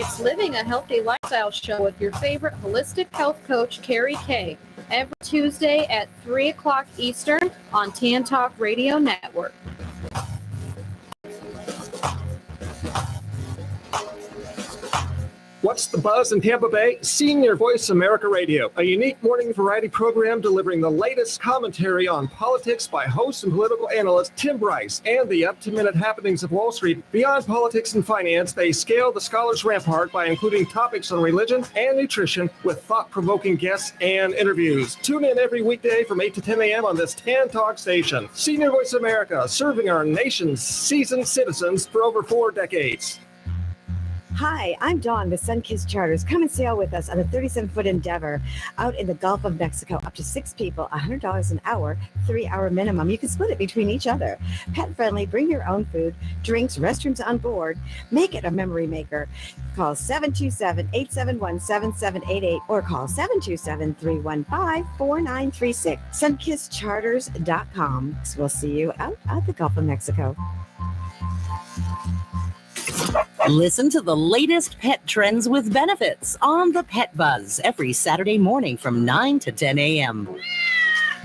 It's Living a Healthy Lifestyle Show with your favorite holistic health coach, Carrie Kay, every Tuesday at 3 o'clock Eastern on TAN Talk Radio Network. What's the buzz in Tampa Bay? Senior Voice America Radio, a unique morning variety program delivering the latest commentary on politics by host and political analyst Tim Bryce and the up-to-minute happenings of Wall Street. Beyond politics and finance, they scale the scholar's rampart by including topics on religion and nutrition with thought-provoking guests and interviews. Tune in every weekday from 8 to 10 a.m. on this TAN Talk station. Senior Voice America, serving our nation's seasoned citizens for over 4 decades. Hi, I'm Dawn with Sunkissed Charters. Come and sail with us on a 37-foot endeavor out in the Gulf of Mexico. Up to 6 people, $100 an hour, 3-hour minimum. You can split it between each other. Pet friendly, bring your own food, drinks, restrooms on board. Make it a memory maker. Call 727-871-7788 or call 727-315-4936. SunkissedCharters.com. We'll see you out at the Gulf of Mexico. Listen to the latest pet trends with benefits on the Pet Buzz every Saturday morning from 9 to 10 a.m.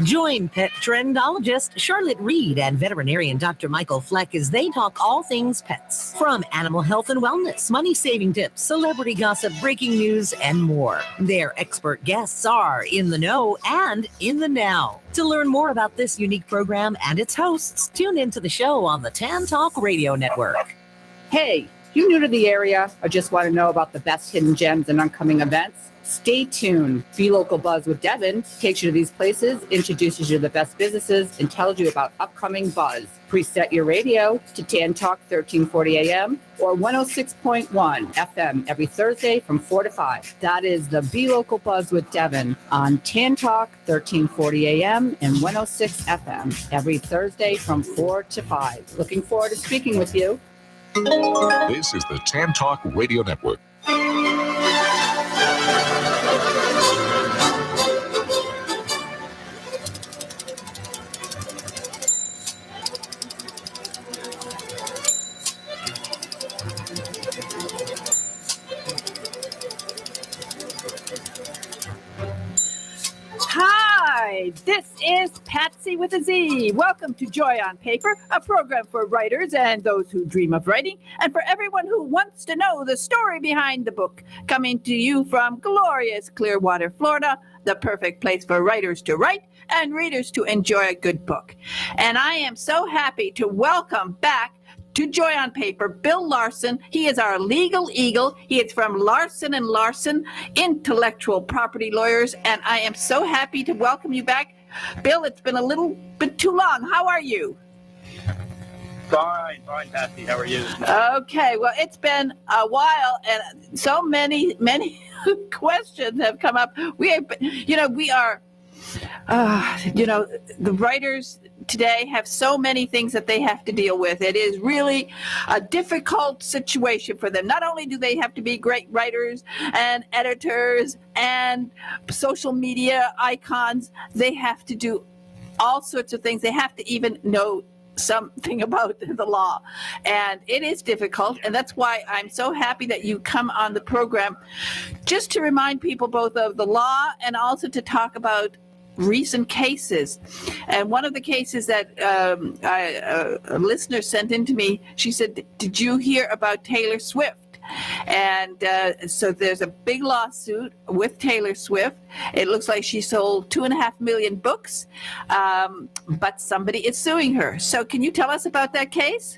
Join pet trendologist Charlotte Reed and veterinarian Dr. Michael Fleck as they talk all things pets. From animal health and wellness, money-saving tips, celebrity gossip, breaking news, and more. Their expert guests are in the know and in the now. To learn more about this unique program and its hosts, tune into the show on the TAN Talk Radio Network. Hey, you new to the area or just want to know about the best hidden gems and upcoming events? Stay tuned. Be Local Buzz with Devin takes you to these places, introduces you to the best businesses, and tells you about upcoming buzz. Preset your radio to TAN Talk 1340 AM or 106.1 FM every Thursday from 4 to 5. That is the Be Local Buzz with Devin on TAN Talk 1340 AM and 106 FM every Thursday from 4 to 5. Looking forward to speaking with you. This is the TAN Talk Radio Network. Hi, this is Patsy with a Z. Welcome to Joy on Paper, a program for writers and those who dream of writing, and for everyone who wants to know the story behind the book. Coming to you from glorious Clearwater, Florida, the perfect place for writers to write and readers to enjoy a good book. And I am so happy to welcome back to Joy on Paper, Bill Larson. He is our legal eagle. He is from Larson & Larson, intellectual property lawyers, and I am so happy to welcome you back. Bill, it's been a little bit too long. How are you? Fine, Patsy. How are you? Okay, well, it's been a while, and so many questions have come up. The writers today have so many things that they have to deal with. It is really a difficult situation for them. Not only do they have to be great writers and editors and social media icons, they have to do all sorts of things. They have to even know something about the law, and it is difficult, and that's why I'm so happy that you come on the program just to remind people both of the law and also to talk about recent cases. And one of the cases that a listener sent in to me, she said, did you hear about Taylor Swift? And so there's a big lawsuit with Taylor Swift. It looks like she sold 2.5 million books, but somebody is suing her. So can you tell us about that case?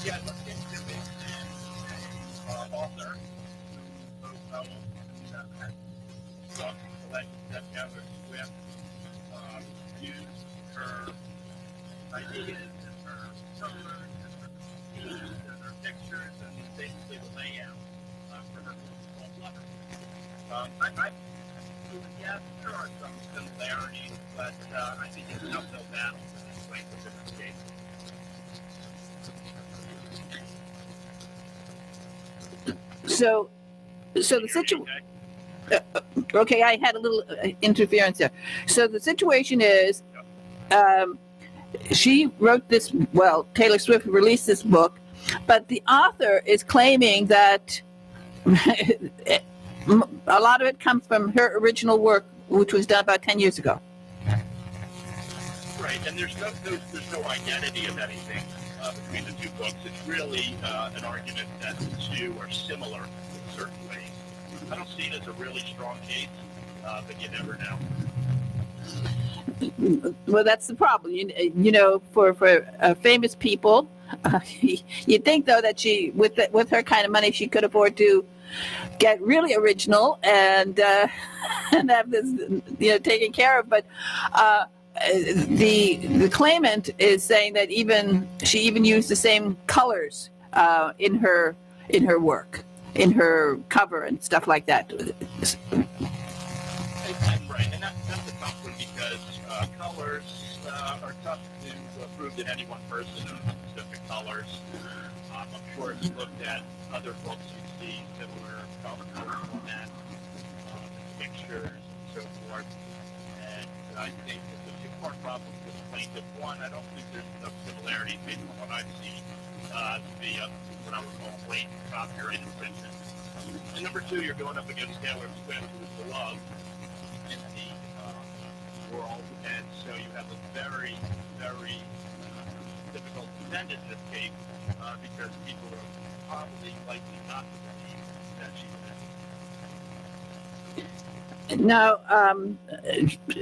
Yeah, let's get to it. Author who wrote novels that Taylor Swift used her ideas and her colors and her themes and her pictures and basically the layout for her book called Lover. Yes, there are some similarities, but I think it's an uphill battle for this plaintiff in this case. So the situation. Okay, I had a little interference there. So the situation is, she wrote this. Well, Taylor Swift released this book, but the author is claiming that a lot of it comes from her original work, which was done about 10 years ago. Right, and there's no identity of anything between the two books. It's really an argument that the two are similar in certain ways. I don't see it as a really strong case, but you never know. Well, that's the problem. You know, for famous people, you'd think though that she, with her kind of money, she could afford to get really original and have this, taken care of. But the claimant is saying that she even used the same colors in her work, in her cover and stuff like that. Right, and that's a tough one because colors are tough to prove that any one person owns specific colors. I'm sure if you looked at other books, you'd see similar color format, pictures, and so forth. And I think it's a two-part problem with the plaintiff. One, I don't think there's enough similarities based on what I've seen to be what I would call blatant copyright infringement. And number two, you're going up against Taylor Swift, who is beloved in the world, and so you have a very, very difficult defendant in this case because people are probably likely not to believe that she's innocent. Now,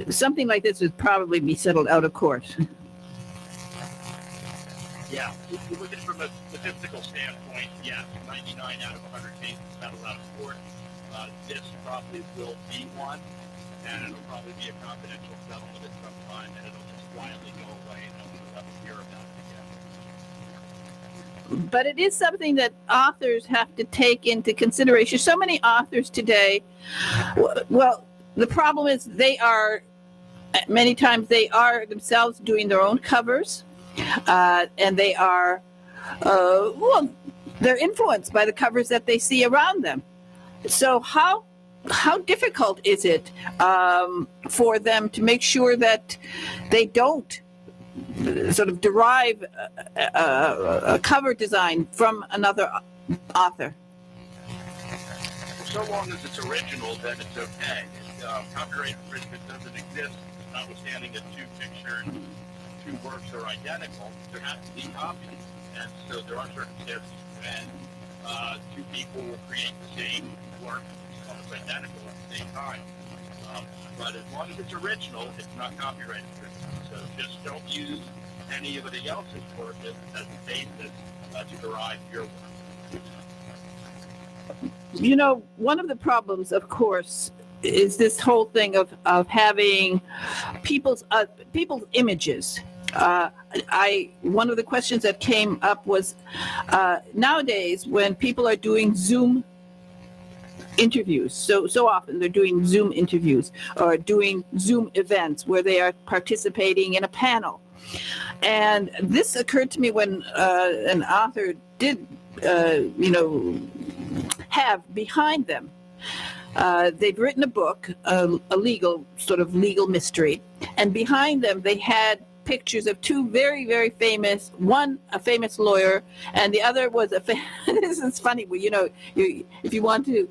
something like this would probably be settled out of court. Yeah, if you look at it from a statistical standpoint, yes, 99 out of 100 cases settled out of court. This probably will be one, and it'll probably be a confidential settlement at some time, and it'll just quietly go away, and nobody will ever hear about it again. But it is something that authors have to take into consideration. So many authors today, well, the problem is many times they are themselves doing their own covers, and they are, they're influenced by the covers that they see around them. So how difficult is it for them to make sure that they don't sort of derive a cover design from another author? So long as it's original, then it's okay. Copyright infringement doesn't exist, notwithstanding that two works are identical. There has to be copies, and so there are circumstances when two people will create the same work, almost identical at the same time. But as long as it's original, it's not copyright infringement. So just don't use anybody else's work as a basis to derive your work. You know, one of the problems, of course, is this whole thing of having people's images. One of the questions that came up was nowadays when people are doing Zoom interviews, so often they're doing Zoom interviews or doing Zoom events where they are participating in a panel. And this occurred to me when an author did, have behind them. They've written a book, a legal mystery, and behind them they had pictures of two very, very famous, one a famous lawyer, and the other was this is funny, if you want to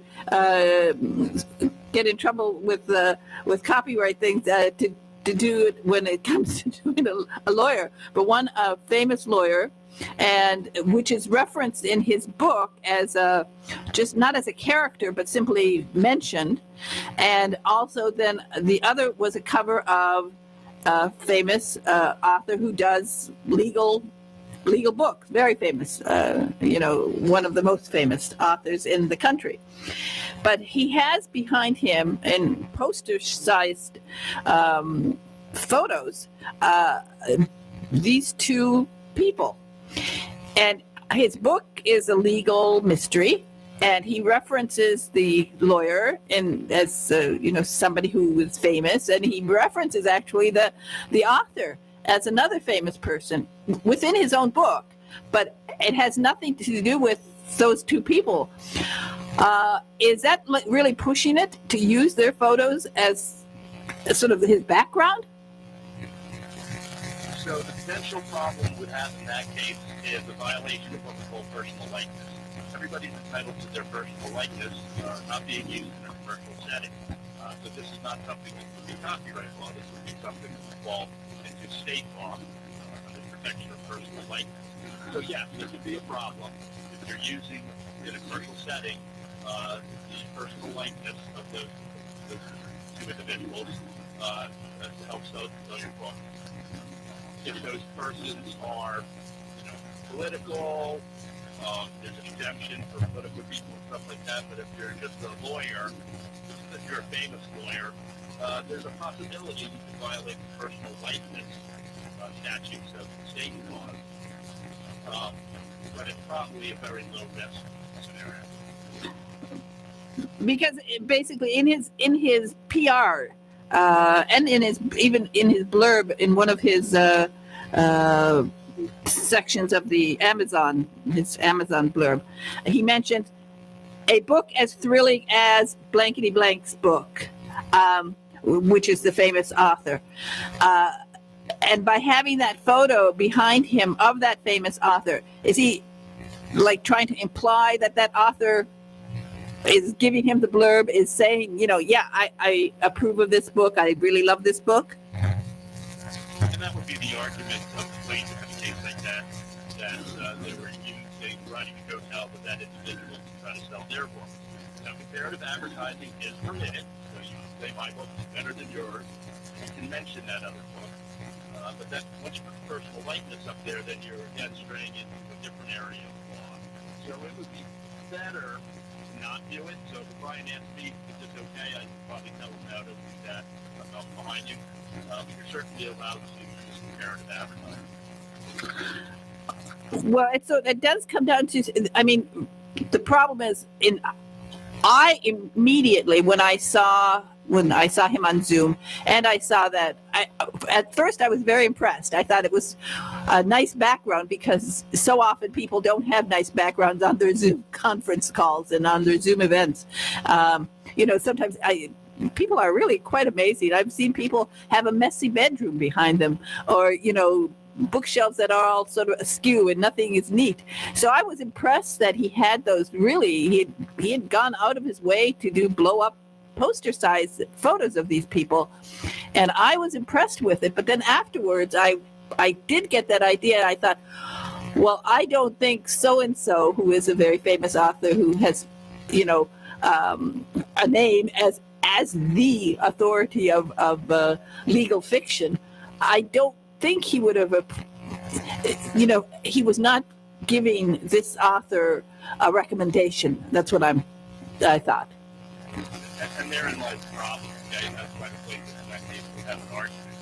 get in trouble with copyright things, to do it when it comes to doing a lawyer, but one a famous lawyer, and which is referenced in his book as just not as a character, but simply mentioned. And also then the other was a cover of a famous author who does legal books, very famous, one of the most famous authors in the country. But he has behind him in poster-sized photos these two people. And his book is a legal mystery, and he references the lawyer as somebody who is famous, and he references actually the author as another famous person within his own book, but it has nothing to do with those two people. Is that really pushing it to use their photos as sort of his background? So the potential problem we have in that case is a violation of what we call personal likeness. Everybody's entitled to their personal likeness not being used in a commercial setting. So this is not something that would be copyright law. This would be something that would fall into state law under protection of personal likeness. So yes, this would be a problem if you're using in a commercial setting the personal likeness of those two individuals that helps those your book. If those persons are, political, there's an exemption for political people and stuff like that. But if you're just a lawyer, if you're a famous lawyer, there's a possibility you can violate the personal likeness statutes of state laws. But it's probably a very low risk scenario. Because basically in his PR and in his blurb in one of his sections of his Amazon blurb, he mentioned a book as thrilling as blankety blank's book, which is the famous author. And by having that photo behind him of that famous author, is he like trying to imply that author is giving him the blurb, is saying, I approve of this book, I really love this book? And that would be the argument of the plaintiff in a case like that they were using writing a hotel with that individual to try to sell their book. Now, comparative advertising is permitted, so you can say my book is better than yours. You can mention that other book. But that once you put personal likeness up there, then you're again straying into a different area of law. So it would be better to not do it. So if Brian asked me, is this okay? I'd probably tell him now to do that. I'm not behind you. But you're certainly allowed to use comparative advertising. Well, it does come down to, the problem is I immediately when I saw him on Zoom, and I saw that, at first I was very impressed. I thought it was a nice background, because so often people don't have nice backgrounds on their Zoom conference calls and on their Zoom events. Sometimes people are really quite amazing. I've seen people have a messy bedroom behind them, or, bookshelves that are all sort of askew and nothing is neat. So I was impressed that he had those. Really, he had gone out of his way to do blow up poster size photos of these people, and I was impressed with it. But then afterwards I did get that idea. I thought, well, I don't think so and so, who is a very famous author who has a name as the authority of legal fiction, I don't think he would have he was not giving this author a recommendation. That's what I thought. And therein lies the problem. Okay? That's why the plaintiff in that case would have an argument,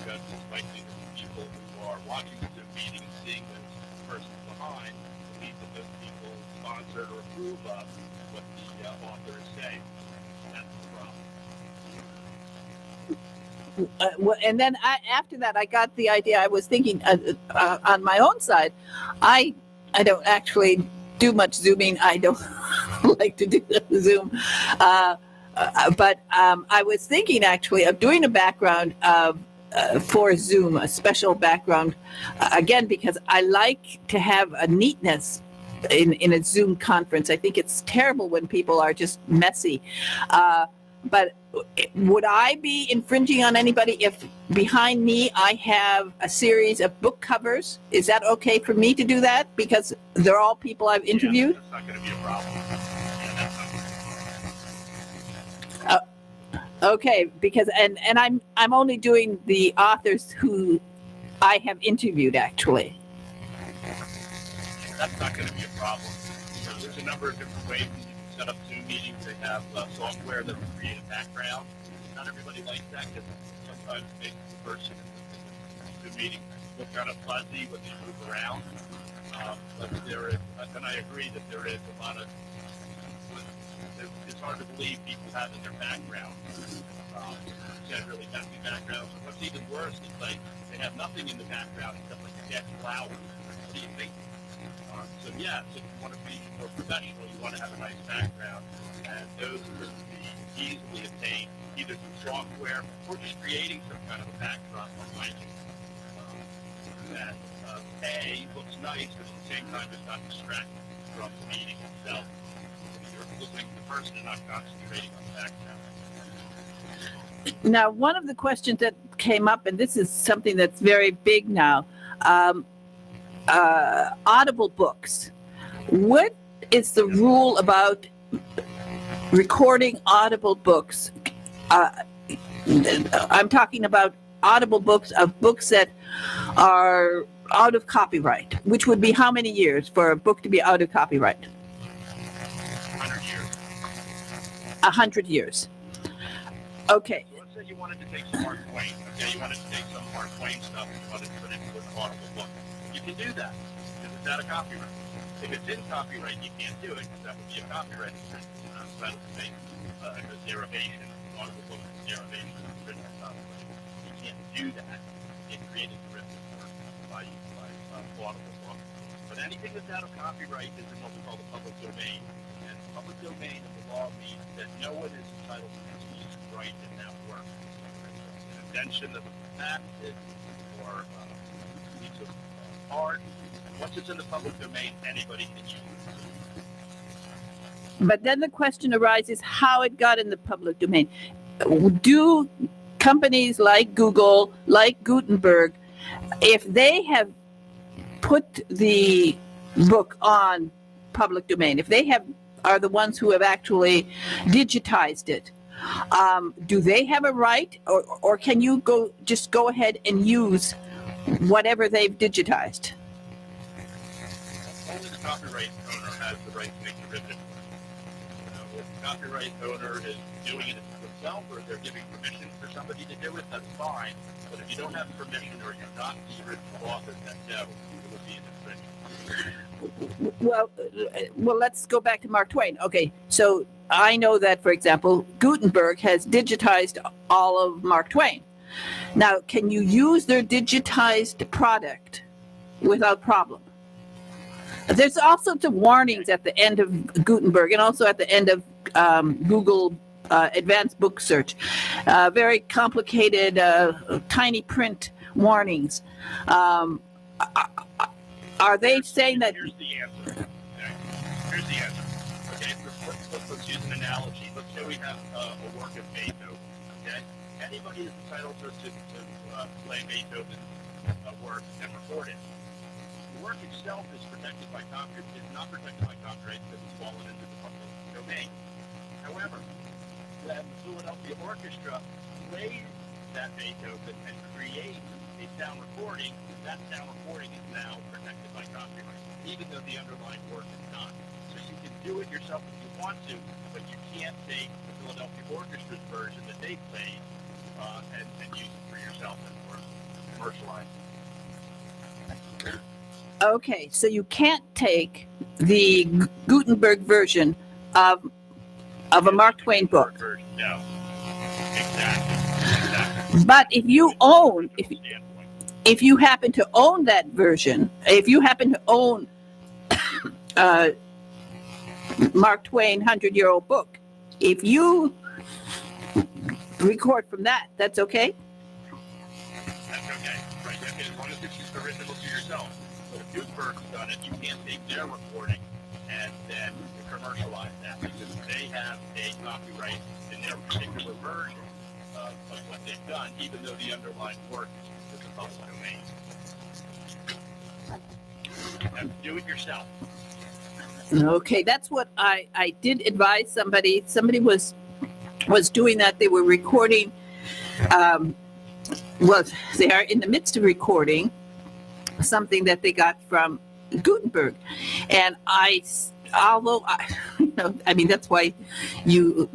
because it's likely that the people who are watching the Zoom meeting and seeing those persons behind believe that those people sponsor or approve of what the author is saying. That's the problem. And then after that, I got the idea. I was thinking on my own side, I don't actually do much Zooming. I don't like to do the Zoom. But I was thinking actually of doing a background for Zoom, a special background, again, because I like to have a neatness in a Zoom conference. I think it's terrible when people are just messy. But would I be infringing on anybody if behind me I have a series of book covers? Is that okay for me to do that? Because they're all people I've interviewed? Yeah, that's not going to be a problem. Okay, because and I'm only doing the authors who I have interviewed, actually. That's not going to be a problem. So there's a number of different ways that you can set up Zoom meetings. They have software that will create a background. Not everybody likes that, because sometimes it makes the person in the Zoom meeting look kind of fuzzy when they move around. But there is, and I agree that there is a lot of, it's hard to believe people have in their background. Really messy backgrounds. What's even worse is like they have nothing in the background except like a dead flower. What do you think? So yes, if you want to be more professional, you want to have a nice background, and those are to be easily obtained either through software or just creating some kind of a backdrop behind you. that A, looks nice, but at the same time is not distracting from the meeting itself. You're listening to the person and not concentrating on the background. Now, one of the questions that came up, and this is something that's very big now, audible books. What is the rule about recording audible books? I'm talking about audible books of books that are out of copyright, which would be how many years for a book to be out of copyright? 100 years. 100 years. Okay. So let's say you wanted to take some Mark Twain. Okay, you wanted to take some Mark Twain stuff and you wanted to put it into an audible book. You can do that because it's out of copyright. If it's in copyright, you can't do it because that would be a copyright infringement. Outside of the thing, a derivation, audible book is a derivation of the original copyright. You can't do that in creating derivative work by audible book. But anything that's out of copyright is in what we call the public domain. And the public domain of the law means that no one is entitled to exclusive right in that work. An invention that was patented or a piece of art. Once it's in the public domain, anybody can use it. But then the question arises how it got in the public domain. Do companies like Google, like Gutenberg, if they have put the book on public domain, if they are the ones who have actually digitized it, do they have a right, or can you just go ahead and use whatever they've digitized? Only the copyright owner has the right to make derivative. If the copyright owner is doing it themselves or they're giving permission for somebody to do it, that's fine. But if you don't have permission or you're not the original author, then no, it would be an infringement. Well, let's go back to Mark Twain. Okay, so I know that, for example, Gutenberg has digitized all of Mark Twain. Now, can you use their digitized product without problem? There's all sorts of warnings at the end of Gutenberg and also at the end of Google Advanced Book Search. Very complicated, tiny print warnings. Are they saying that? Here's the answer. Okay. Here's the answer. Okay, let's use an analogy. Let's say we have a work of Beethoven. Okay, anybody is entitled to play Beethoven's work and record it. The work itself is protected by copyright. It's not protected by copyright because it's fallen into the public domain. However, when the Philadelphia Orchestra plays that Beethoven and creates a sound recording, that sound recording is now protected by copyright, even though the underlying work is not. So you can do it yourself if you want to, but you can't take the Philadelphia Orchestra's version that they played and use it for yourself and or commercialize it. Okay, so you can't take the Gutenberg version of a Mark Twain book. No, exactly. But if you happen to own that version, if you happen to own Mark Twain 100-year-old book, if you record from that, that's okay? That's okay, right? Okay, as long as it's original to yourself. But if Gutenberg's done it, you can't take their recording and then commercialize that because they have a copyright in their particular version of what they've done, even though the underlying work is the public domain. You have to do it yourself. Okay, that's what I did advise somebody. Somebody was doing that. They were recording. They are in the midst of recording something that they got from Gutenberg, and although that's why you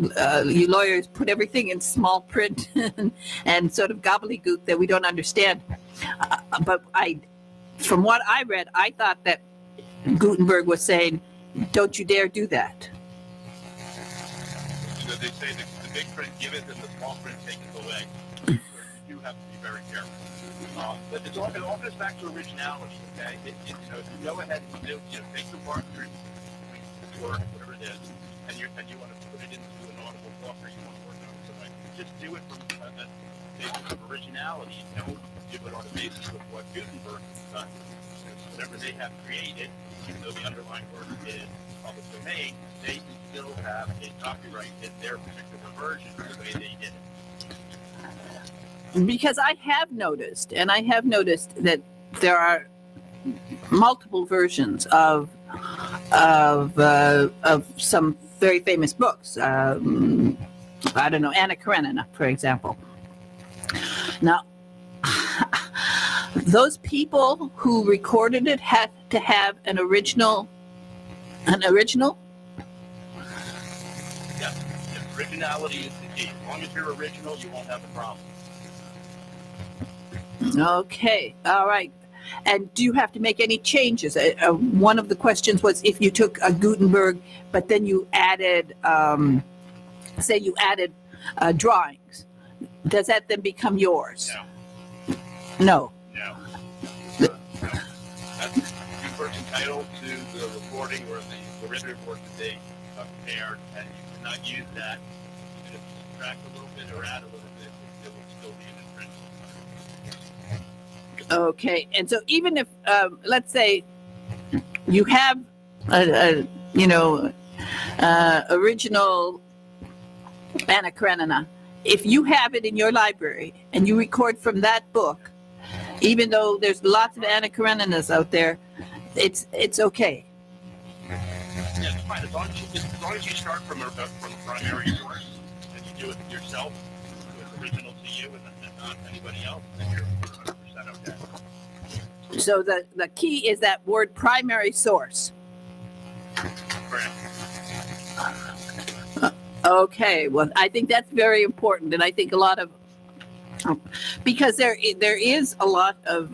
lawyers put everything in small print and sort of gobbledygook that we don't understand. But from what I read, I thought that Gutenberg was saying, "Don't you dare do that." So they say the big print give it and the small print take it away. So you have to be very careful. But it all goes back to originality. Okay, if you go ahead and do, take the part through work, whatever it is, and you want to put it into an audible book or you want to work on it, so just do it from a basis of originality. Don't do it on the basis of what Gutenberg has done. Whatever they have created, even though the underlying work is public domain, they can still have a copyright in their particular version the way they did it. Because I have noticed that there are multiple versions of some very famous books. I don't know, Anna Karenina, for example. Now, those people who recorded it had to have an original. Yes, originality is the key. As long as you're original, you won't have a problem. Okay, all right. And do you have to make any changes? One of the questions was if you took a Gutenberg, but then you added, say you added drawings, does that then become yours? No. No. That's Gutenberg's entitled to the recording or the derivative work that they prepared, and you cannot use that. Even if you subtract a little bit or add a little bit, it will still be an infringement. Okay, and so even if, let's say, you have original Anna Karenina, if you have it in your library and you record from that book, even though there's lots of Anna Kareninas out there, it's okay. Yeah, it's fine. As long as you start from a primary source and you do it yourself, it's original to you and not anybody else, then you're 100% okay. So the key is that word primary source. Correct. Okay, well, I think that's very important, and I think a lot of, because there is a lot of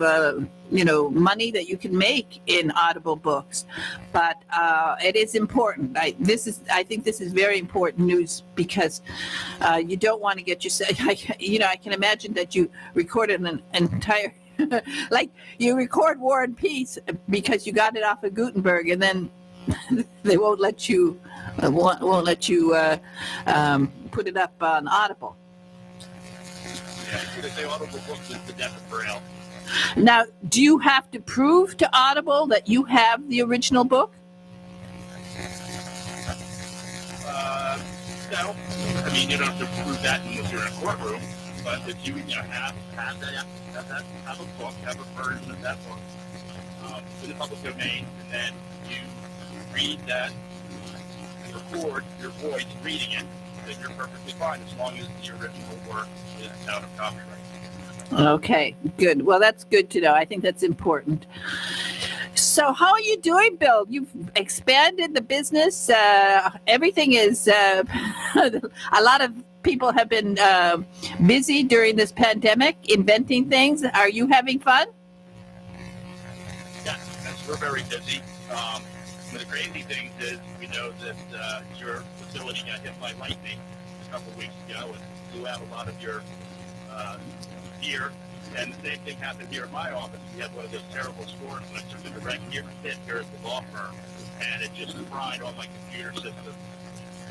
money that you can make in Audible books, but it is important. I think this is very important news, because you don't want to get yourself. I can imagine that you recorded an entire. Like you record War and Peace because you got it off of Gutenberg, and then they won't let you put it up on Audible. Yeah, because they Audible books is the death of Braille. Now, do you have to prove to Audible that you have the original book? No, I mean you don't have to prove that if you're in a courtroom, but if you have a book, have a version of that book in the public domain, and then you read that and record your voice reading it, then you're perfectly fine as long as the original work is out of copyright. Okay, good. Well, that's good to know. I think that's important. So how are you doing, Bill? You've expanded the business. Everything is, a lot of people have been busy during this pandemic, inventing things. Are you having fun? Yes, we're very busy. One of the crazy things is we know that your facility got hit by lightning a couple weeks ago and blew out a lot of your gear. And the same thing happened here at my office. We had one of those terrible storms, and I took a direct hit here at the law firm, and it just fried all my computer systems,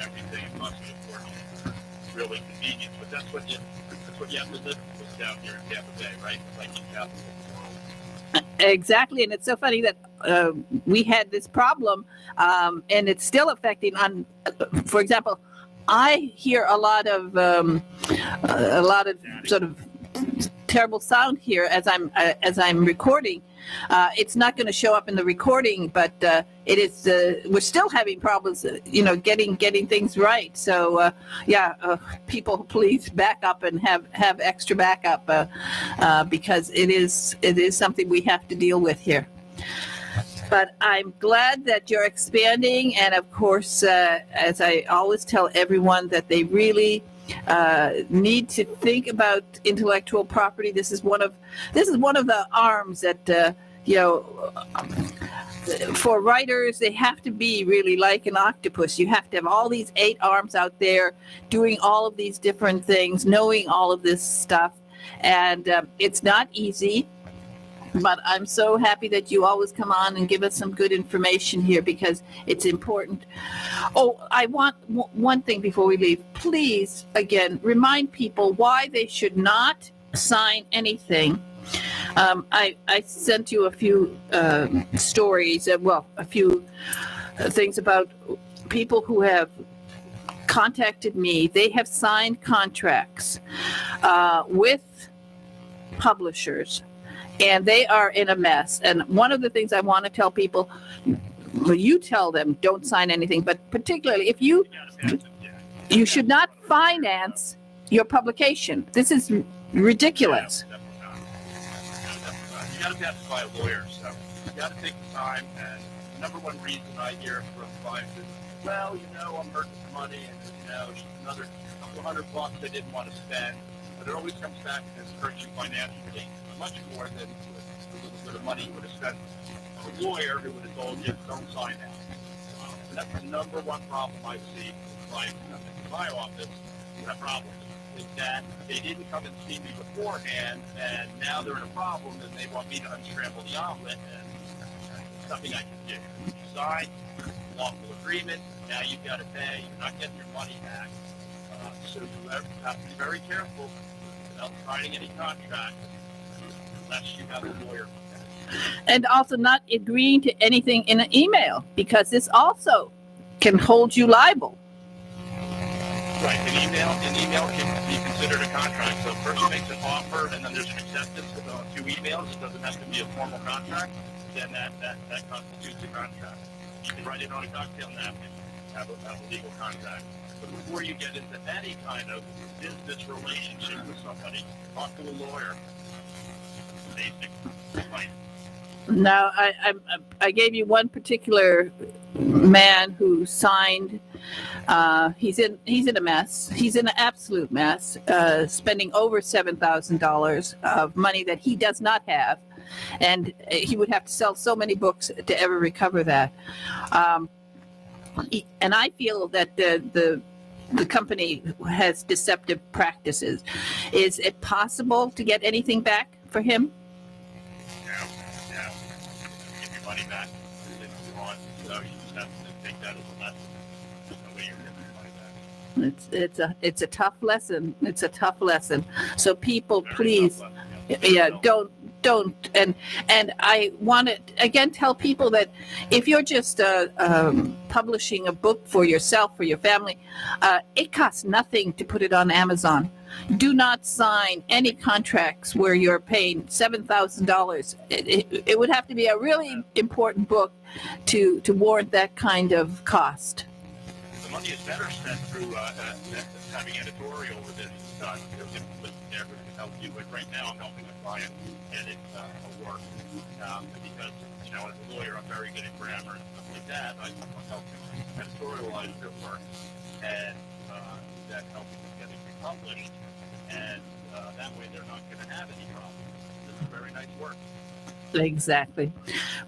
everything. It cost me a fortune. It's real inconvenient, but that's what you have to live with down here in Tampa Bay, right? Like in capital of the world. Exactly, and it's so funny that we had this problem, and it's still affecting on. For example, I hear a lot of sort of terrible sound here as I'm recording. It's not going to show up in the recording, but it is. We're still having problems, getting things right. So people, please back up and have extra backup because it is something we have to deal with here. But I'm glad that you're expanding, and of course, as I always tell everyone, that they really need to think about intellectual property. This is one of the arms that for writers, they have to be really like an octopus. You have to have all these 8 arms out there doing all of these different things, knowing all of this stuff, and it's not easy. But I'm so happy that you always come on and give us some good information here, because it's important. Oh, I want one thing before we leave. Please, again, remind people why they should not sign anything I sent you a few stories, a few things about people who have contacted me. They have signed contracts with publishers, and they are in a mess. And one of the things I want to tell people, well, you tell them don't sign anything, but particularly if you should not finance your publication. This is ridiculous. You got to pass it by a lawyer, so you got to take the time. And the number one reason I hear from clients is, well, I'm hurting for money, and just another couple $100 they didn't want to spend. But it always comes back to this hurts you financially much more than the little bit of money you would have spent on a lawyer who would have told you, don't sign that. And that's the number one problem I see with clients in my office. That problem is that they didn't come and see me beforehand, and now they're in a problem, and they want me to unscramble the omelet, and there's nothing I can do. You sign, lawful agreement, now you've got to pay, you're not getting your money back. So you have to be very careful about signing any contract unless you have a lawyer. And also not agreeing to anything in an email, because this also can hold you liable. Right, an email can be considered a contract. So first makes an offer, and then there's an acceptance through emails. It doesn't have to be a formal contract. Then that constitutes a contract. You can write it on a cocktail napkin, have a legal contract. But before you get into any kind of business relationship with somebody, talk to a lawyer. Basic advice. Now, I gave you one particular man who signed. He's in a mess. He's in an absolute mess, spending over $7,000 of money that he does not have, and he would have to sell so many books to ever recover that. And I feel that the company has deceptive practices. Is it possible to get anything back for him? Get your money back if you want. So you just have to take that as a lesson. There's no way you're getting your money back. It's a tough lesson. It's a tough lesson. So people, Very please, tough lesson. don't. And I want to again tell people that if you're just publishing a book for yourself, for your family, it costs nothing to put it on Amazon. Do not sign any contracts where you're paying $7,000. It would have to be a really important book to warrant that kind of cost. The money is better spent through having editorial with it done. With never to help you. But right now, I'm helping a client edit a work because as a lawyer, I'm very good at grammar and stuff like that. I'm helping editorialize their work, and that helps them get it republished. And that way, they're not going to have any problems. This is very nice work. Exactly.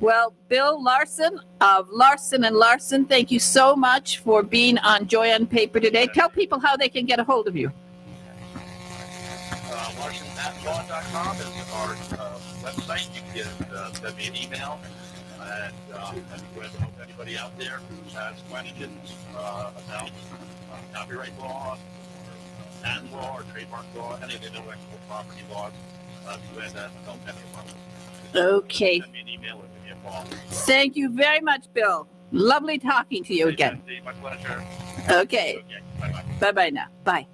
Well, Bill Larson of Larson & Larson, thank you so much for being on Joy on Paper today. Tell people how they can get a hold of you. LarsonAtLaw.com is our website. You can send me an email. And I'd be glad to help anybody out there who has questions about copyright law, or patent law, or trademark law, any of the intellectual property laws. Glad to help anyone. Okay. Send me an email or give me a call. Thank you very much, Bill. Lovely talking to you again. My pleasure. Okay. Okay. Bye-bye. Bye-bye now. Bye.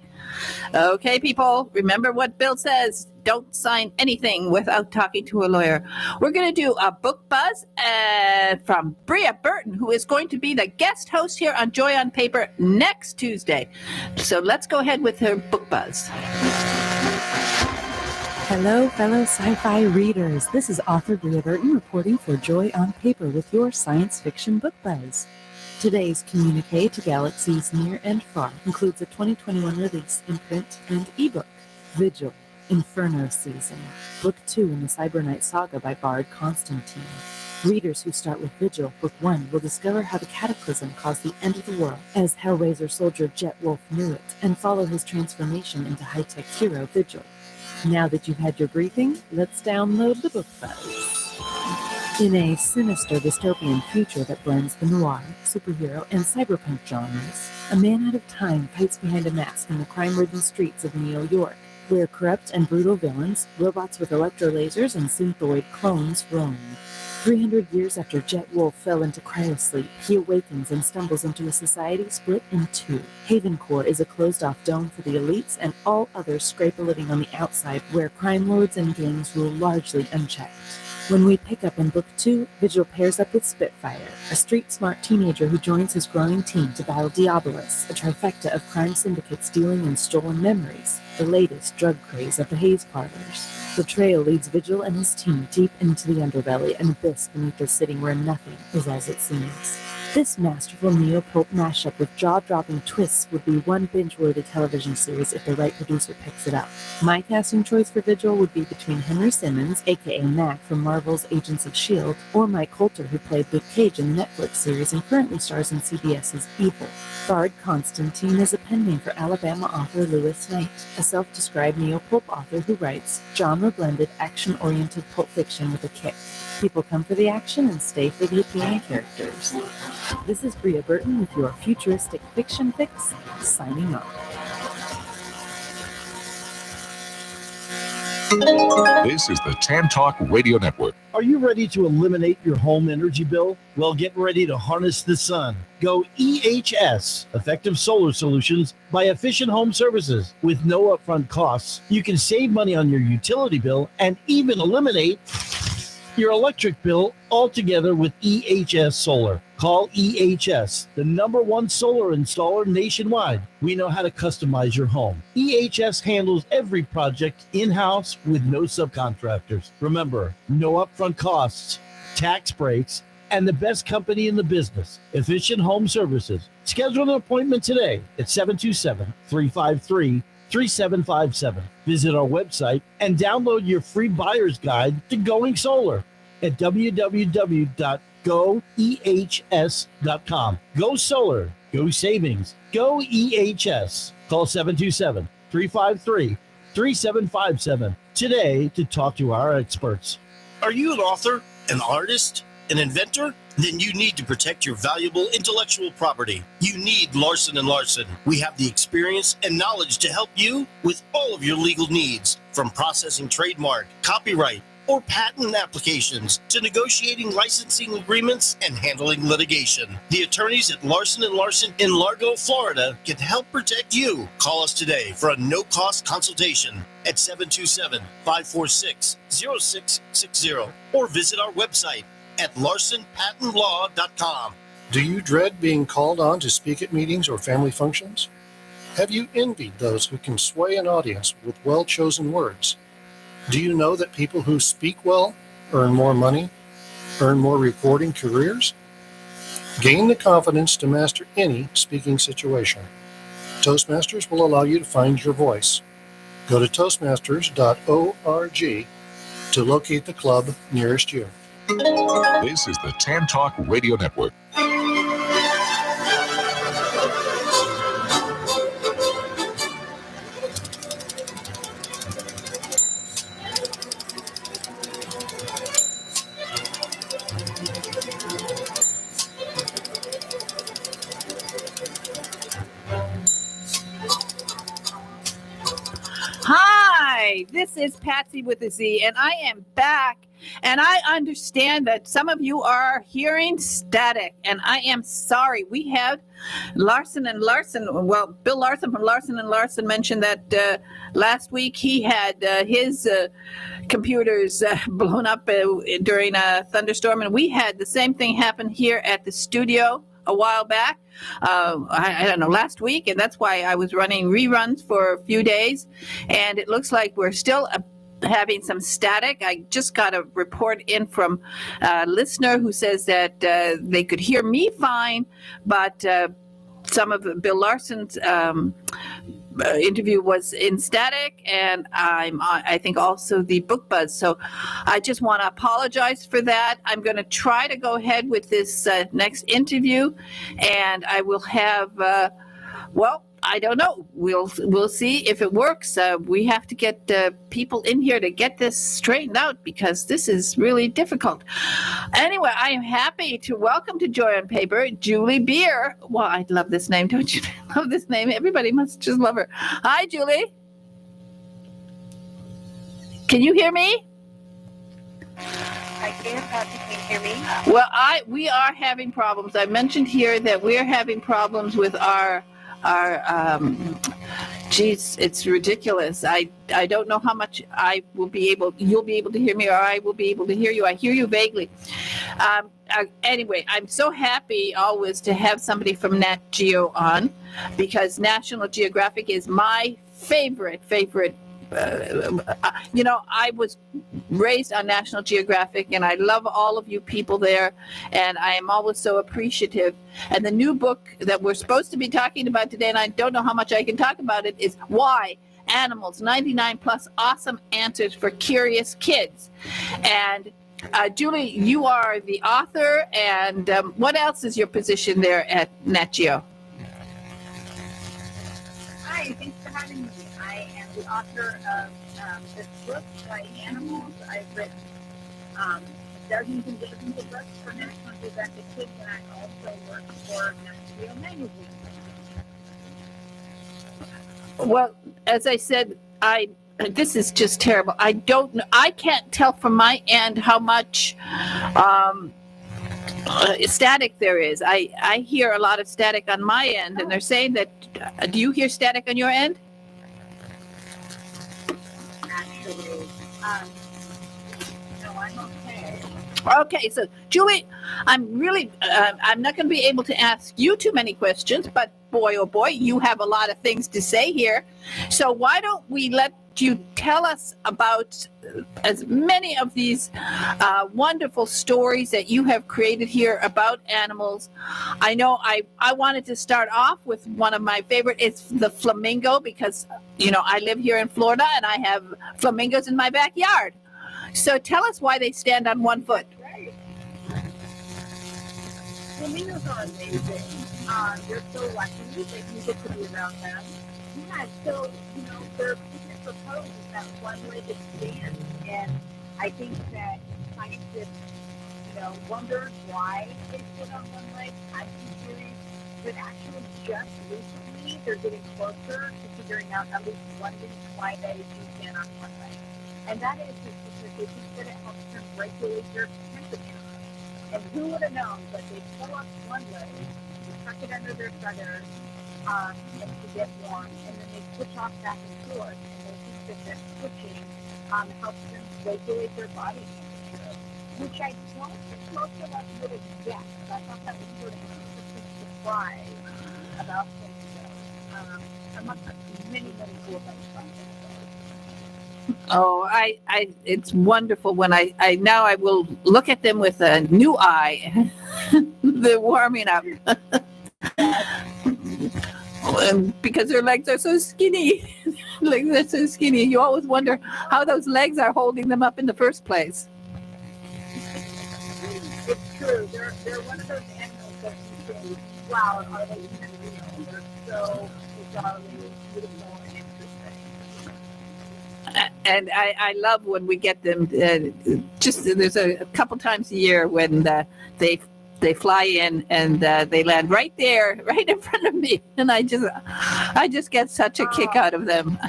Okay, people, remember what Bill says. Don't sign anything without talking to a lawyer. We're going to do a book buzz from Bria Burton, who is going to be the guest host here on Joy on Paper next Tuesday. So let's go ahead with her book buzz. Hello, fellow sci-fi readers. This is author Bria Burton reporting for Joy on Paper with your science fiction book buzz. Today's communique to galaxies near and far includes a 2021 release in print and ebook, Vigil, Inferno Season, Book 2 in the Cyberknight Saga by Bard Constantine. Readers who start with Vigil, Book 1, will discover how the Cataclysm caused the end of the world, as Hellraiser soldier Jet Wolf knew it, and follow his transformation into high-tech hero Vigil. Now that you've had your briefing, let's download the book buzz. In a sinister dystopian future that blends the noir, superhero, and cyberpunk genres, a man out of time fights behind a mask in the crime-ridden streets of New York. where corrupt and brutal villains, robots with electrolasers, and synthoid clones roam. 300 years after Jet Wolf fell into cryosleep, he awakens and stumbles into a society split in two. Haven Core is a closed-off dome for the elites, and all others scrape a living on the outside, where crime lords and gangs rule largely unchecked. When we pick up in Book 2, Vigil pairs up with Spitfire, a street-smart teenager who joins his growing team to battle Diabolus, a trifecta of crime syndicates stealing and stolen memories, the latest drug craze of the Haze Parlors. The trail leads Vigil and his team deep into the underbelly, an abyss beneath a city where nothing is as it seems. This masterful neo-pulp mashup with jaw-dropping twists would be one binge-worthy television series if the right producer picks it up. My casting choice for Vigil would be between Henry Simmons, aka Mac from Marvel's Agents of S.H.I.E.L.D., or Mike Coulter, who played Luke Cage in the Netflix series and currently stars in CBS's Evil. Bard Constantine is a pen name for Alabama author Lewis Knight, a self-described neo-pulp author who writes genre-blended, action-oriented pulp fiction with a kick. People come for the action and stay for the appealing characters. This is Bria Burton with your futuristic fiction fix, signing off. This is the Tan Talk Radio Network. Are you ready to eliminate your home energy bill? Well, get ready to harness the sun. Go EHS, Effective Solar Solutions by Efficient Home Services. With no upfront costs, you can save money on your utility bill and even eliminate your electric bill altogether with EHS Solar. Call EHS, the #1 solar installer nationwide. We know how to customize your home. EHS handles every project in-house with no subcontractors. Remember, no upfront costs, tax breaks, and the best company in the business, Efficient Home Services. Schedule an appointment today at 727-353-3757. Visit our website and download your free buyer's guide to going solar at www.goehs.com. Go solar, go savings, go EHS. Call 727-353-3757 today to talk to our experts. Are you an author, an artist, an inventor? Then you need to protect your valuable intellectual property. You need Larson & Larson. We have the experience and knowledge to help you with all of your legal needs, from processing trademark, copyright, or patent applications to negotiating licensing agreements and handling litigation. The attorneys at Larson & Larson in Largo, Florida can help protect you. Call us today for a no-cost consultation at 727-546-0660 or visit our website at larsonpatentlaw.com. Do you dread being called on to speak at meetings or family functions? Have you envied those who can sway an audience with well-chosen words? Do you know that people who speak well earn more money, earn more reporting careers? Gain the confidence to master any speaking situation. Toastmasters will allow you to find your voice. Go to toastmasters.org to locate the club nearest you. This is the Tan Talk Radio Network. Hi, this is Patsy with a Z, and I am back. And I understand that some of you are hearing static, and I am sorry. We have Larson & Larson. Well, Bill Larson from Larson & Larson mentioned that last week he had his computers blown up during a thunderstorm, and we had the same thing happen here at the studio a while back. I don't know, last week, and that's why I was running reruns for a few days, and it looks like we're still having some static. I just got a report in from a listener who says that they could hear me fine, but some of Bill Larson's interview was in static, and I think also the book buzz. So I just want to apologize for that. I'm going to try to go ahead with this next interview, and I will have, I don't know. We'll see if it works. We have to get people in here to get this straightened out because this is really difficult. Anyway, I am happy to welcome to Joy on Paper, Julie Beer. Well, I love this name. Don't you love this name? Everybody must just love her. Hi, Julie. Can you hear me? I can. Can you hear me? Well, we are having problems. I mentioned here that we're having problems with our geez, it's ridiculous. I don't know how much you'll be able to hear me, or I will be able to hear you. I hear you vaguely. Anyway, I'm so happy always to have somebody from Nat Geo on, because National Geographic is my favorite. I was raised on National Geographic, and I love all of you people there, and I am always so appreciative. And the new book that we're supposed to be talking about today, and I don't know how much I can talk about it, is Why Animals, 99 Plus Awesome Answers for Curious Kids. And Julie, you are the author, and what else is your position there at Nat Geo? Hi, thanks for having me. I am the author of this book, Why Animals. I've written dozens and dozens of books for National Geographic Kids, and I also work for Nat Geo magazine. Well, as I said, this is just terrible. I don't know. I can't tell from my end how much static there is. I hear a lot of static on my end, and they're saying that. Do you hear static on your end? Actually, no, I'm okay. Okay, so Julie, I'm not going to be able to ask you too many questions, but boy, oh boy, you have a lot of things to say here. So why don't we let you tell us about as many of these wonderful stories that you have created here about animals. I know I wanted to start off with one of my favorite. It's the flamingo, because, I live here in Florida and I have flamingos in my backyard. So tell us why they stand on one foot. Right. Flamingos are amazing. They're so lucky that you get to be around them. Yeah, so, they're proposed that one-legged stand, and I think that scientists, wondered why they sit on one leg. I'm curious, but actually just recently they're getting closer to figuring out at least one reason why they do stand on one leg, and that is because they think that it helps them regulate their temperature. And who would have known that they pull up one leg, they tuck it under their feathers, and to get warm, and then they switch off back and forth. That switching helps them regulate their body temperature, which I don't think most of us would have guessed. I thought that was sort of an interesting surprise about flamingos, amongst many cool things about flamingos. Oh, it's wonderful when I now I will look at them with a new eye. They're warming up. Because their legs are so skinny. Legs are so skinny. You always wonder how those legs are holding them up in the first place. It's true. They're one of those animals that you think, wow, are they even real? They're so bizarrely beautiful and interesting. And I love when we get them. There's a couple times a year when they fly in and they land right there, right in front of me, and I just get such a kick out of them.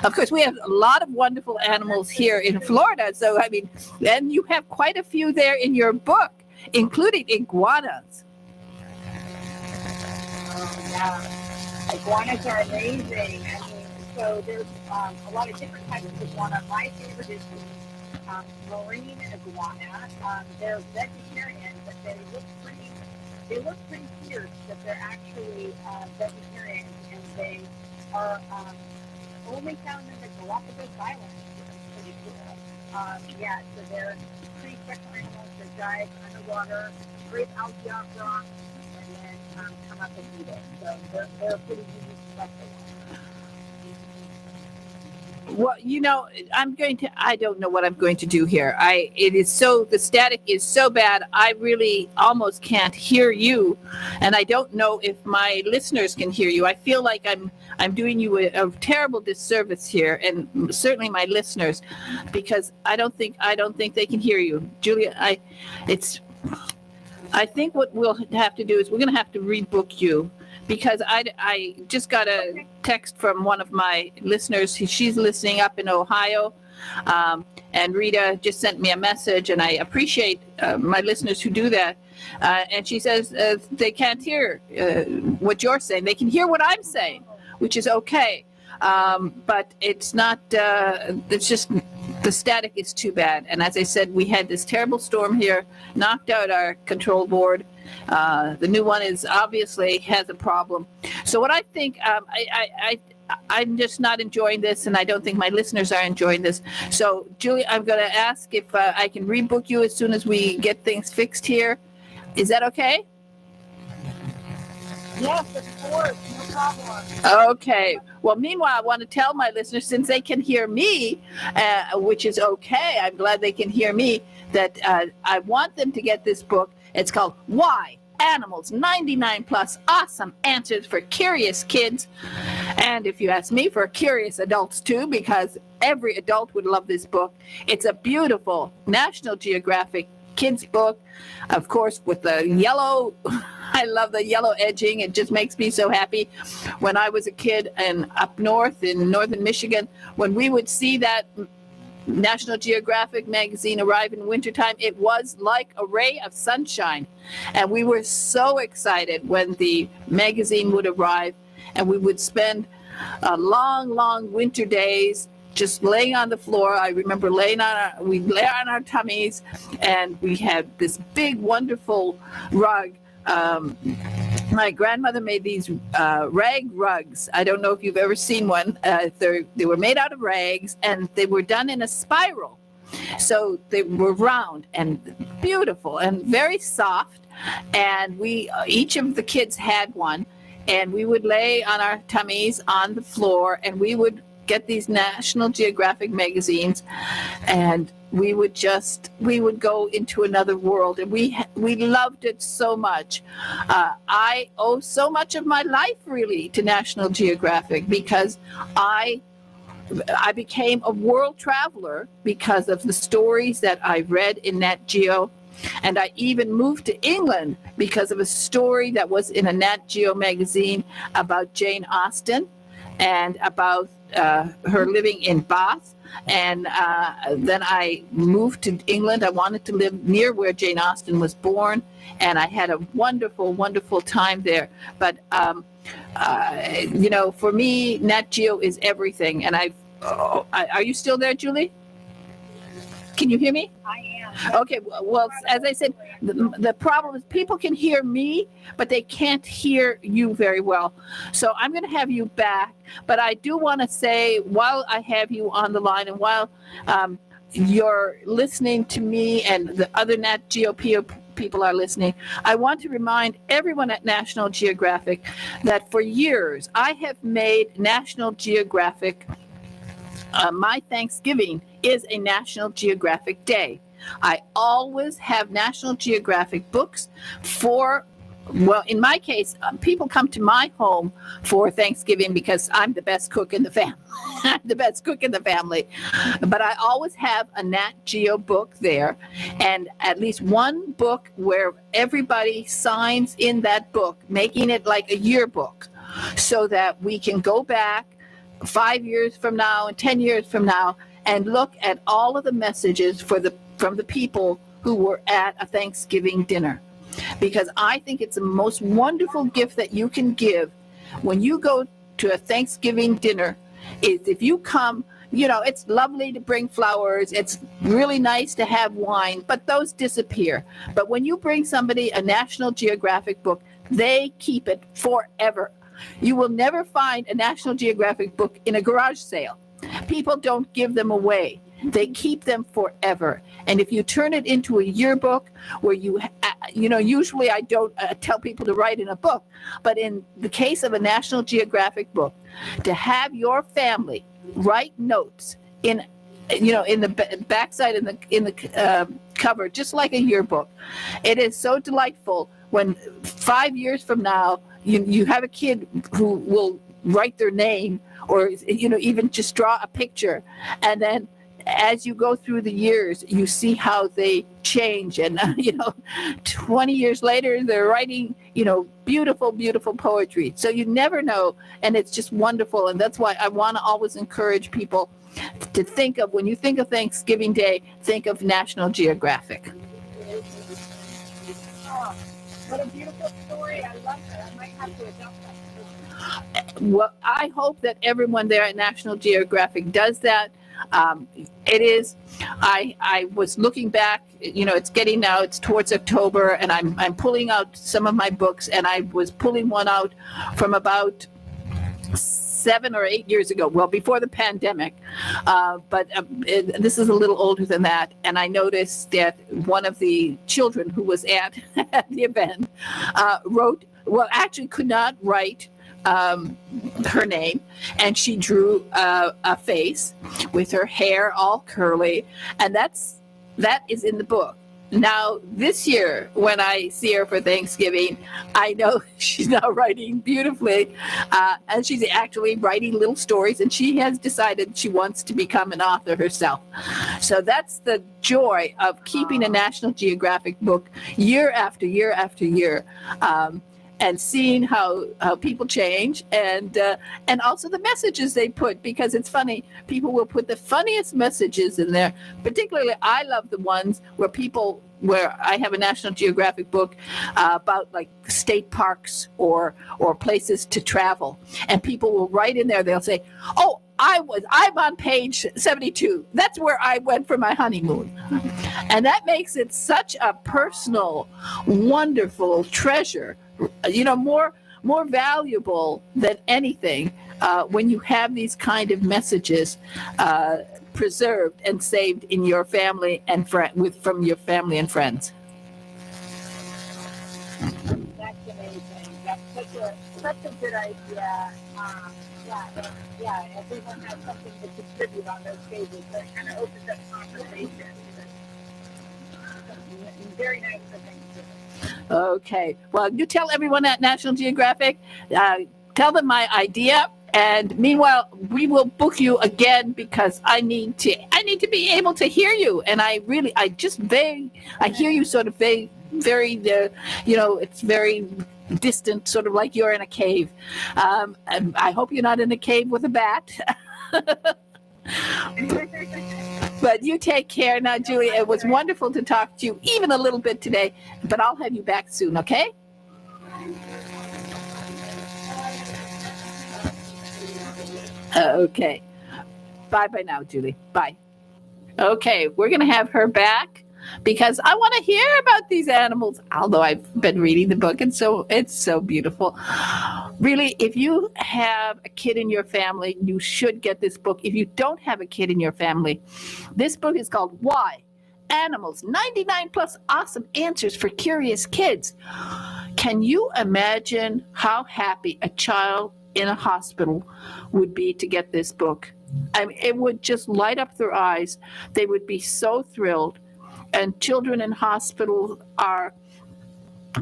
Of course, we have a lot of wonderful animals here in Florida, so and you have quite a few there in your book, including iguanas. Oh yeah, iguanas are amazing. So there's a lot of different types of iguana. My favorite is marine iguana. They're vegetarian, but they look pretty fierce, but they're actually vegetarian, and they are only found in the Galapagos Islands, which is pretty cool. So they're pretty special animals that dive underwater, scrape algae off rocks, and then come up and eat it. So they're pretty unique special ones. Well, I don't know what I'm going to do here. The static is so bad, I really almost can't hear you. And I don't know if my listeners can hear you. I feel like I'm doing you a terrible disservice here, and certainly my listeners, because I don't think they can hear you. Julia, I think what we'll have to do is we're going to have to rebook you, because I just got a text from one of my listeners. She's listening up in Ohio, And Rita just sent me a message, and I appreciate my listeners who do that. And she says they can't hear what you're saying. They can hear what I'm saying, which is okay. But it's not, it's just the static is too bad. And as I said, we had this terrible storm here, knocked out our control board. The new one is obviously has a problem. So what I think, I'm just not enjoying this, and I don't think my listeners are enjoying this. So, Julie, I'm going to ask if I can rebook you as soon as we get things fixed here. Is that okay? Yes, of course, no problem. Okay. Well, meanwhile, I want to tell my listeners, since they can hear me, which is okay, I'm glad they can hear me, that I want them to get this book. It's called Why Animals 99 Plus Awesome Answers for Curious Kids. And if you ask me, for curious adults too, because every adult would love this book. It's a beautiful National Geographic kids book, of course, with the yellow. I love the yellow edging. It just makes me so happy. When I was a kid and up north in northern Michigan, when we would see that National Geographic magazine arrive in wintertime, it was like a ray of sunshine. And we were so excited when the magazine would arrive, and we would spend long winter days just laying on the floor. I remember we'd lay on our tummies, and we had this big, wonderful rug. My grandmother made these rag rugs. I don't know if you've ever seen one. They were made out of rags, and they were done in a spiral. So they were round and beautiful and very soft. And each of the kids had one, and we would lay on our tummies on the floor, and we would get these National Geographic magazines, and we would go into another world, and we loved it so much. I owe so much of my life really to National Geographic, because I became a world traveler because of the stories that I read in Nat Geo. And I even moved to England because of a story that was in a Nat Geo magazine about Jane Austen and about her living in Bath. And then I moved to England. I wanted to live near where Jane Austen was born, and I had a wonderful, wonderful time there. But, for me, Nat Geo is everything. And are you still there, Julie? Can you hear me? I am. Okay, well, as I said, the problem is people can hear me, but they can't hear you very well. So I'm going to have you back. But I do want to say, while I have you on the line, and while you're listening to me and the other Nat Geo people are listening, I want to remind everyone at National Geographic that for years I have made National Geographic my Thanksgiving is a National Geographic Day. I always have National Geographic books in my case, people come to my home for Thanksgiving because I'm the best cook in the family. I'm the best cook in the family. But I always have a Nat Geo book there, and at least one book where everybody signs in that book, making it like a yearbook, so that we can go back 5 years from now and 10 years from now and look at all of the messages from the people who were at a Thanksgiving dinner. Because I think it's the most wonderful gift that you can give when you go to a Thanksgiving dinner is if you come, it's lovely to bring flowers. It's really nice to have wine, but those disappear. But when you bring somebody a National Geographic book, they keep it forever. You will never find a National Geographic book in a garage sale. People don't give them away. They keep them forever. And if you turn it into a yearbook where usually I don't tell people to write in a book, but in the case of a National Geographic book, to have your family write notes in the backside in the cover, just like a yearbook. It is so delightful when 5 years from now, you have a kid who will write their name or even just draw a picture, and then as you go through the years, you see how they change. And, 20 years later, they're writing, beautiful, beautiful poetry. So you never know. And it's just wonderful. And that's why I want to always encourage people to think of, when you think of Thanksgiving Day, think of National Geographic. Oh, what a beautiful story. I love that. I might have to adopt that. Well, I hope that everyone there at National Geographic does that. It is, I was looking back, it's getting now, it's towards October, and I'm pulling out some of my books, and I was pulling one out from about 7 or 8 years ago, well, before the pandemic. But this is a little older than that. And I noticed that one of the children who was at the event actually could not write her name, and she drew a face with her hair all curly, and that is in the book. Now, this year, when I see her for Thanksgiving, I know she's now writing beautifully, and she's actually writing little stories, and she has decided she wants to become an author herself. So that's the joy of keeping a National Geographic book year after year after year. And seeing how people change, and also the messages they put, because it's funny, people will put the funniest messages in there. Particularly, I love the ones where I have a National Geographic book about like state parks or places to travel, and people will write in there. They'll say, "Oh, I'm on page 72. That's where I went for my honeymoon," and that makes it such a personal, wonderful treasure. More valuable than anything when you have these kind of messages preserved and saved in your family and from your family and friends. That's amazing. That's such a good idea. Everyone has something to contribute on those pages, so it kind of opens up conversation. Very nice for Thanksgiving. Okay. Well, you tell everyone at National Geographic, tell them my idea. And meanwhile, we will book you again, because I need to be able to hear you. And I hear you sort of very, it's very distant, sort of like you're in a cave. And I hope you're not in a cave with a bat. But you take care now, Julie. It was wonderful to talk to you, even a little bit today, but I'll have you back soon, okay? Okay. Bye-bye now, Julie. Bye. Okay, we're going to have her back, because I want to hear about these animals, although I've been reading the book, and so it's so beautiful. Really, if you have a kid in your family, you should get this book. If you don't have a kid in your family, this book is called Why? Animals, 99 plus awesome answers for curious kids. Can you imagine how happy a child in a hospital would be to get this book? I mean, it would just light up their eyes. They would be so thrilled. And children in hospital are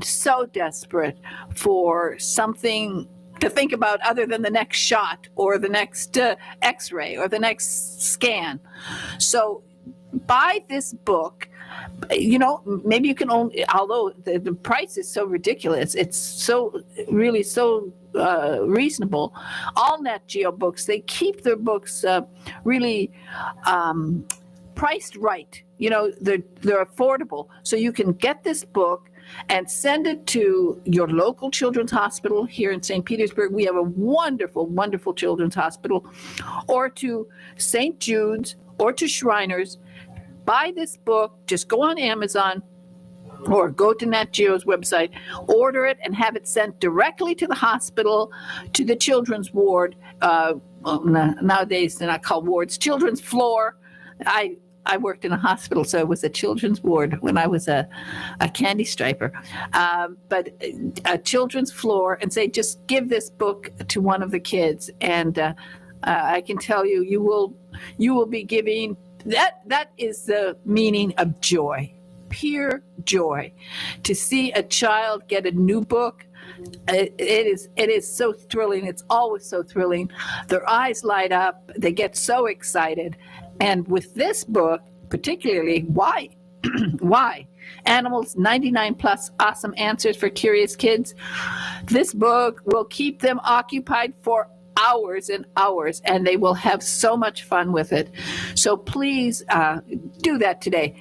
so desperate for something to think about other than the next shot or the next x-ray or the next scan. So buy this book. Maybe you can only, although the price is so ridiculous, it's so reasonable. All Nat Geo books, they keep their books really priced right. They're affordable. So you can get this book and send it to your local children's hospital here in St. Petersburg. We have a wonderful, wonderful children's hospital, or to St. Jude's or to Shriners. Buy this book, just go on Amazon or go to Nat Geo's website, order it, and have it sent directly to the hospital, to the children's ward. Nowadays, they're not called wards, children's floor. I worked in a hospital, so it was a children's ward when I was a candy striper. But a children's floor, and say, just give this book to one of the kids. And I can tell you, you will be giving, that is the meaning of joy, pure joy. To see a child get a new book, it is so thrilling. It's always so thrilling. Their eyes light up. They get so excited. And with this book, particularly, why? Why? Animals, 99 plus awesome answers for curious kids. This book will keep them occupied for hours and hours, and they will have so much fun with it. So please do that today.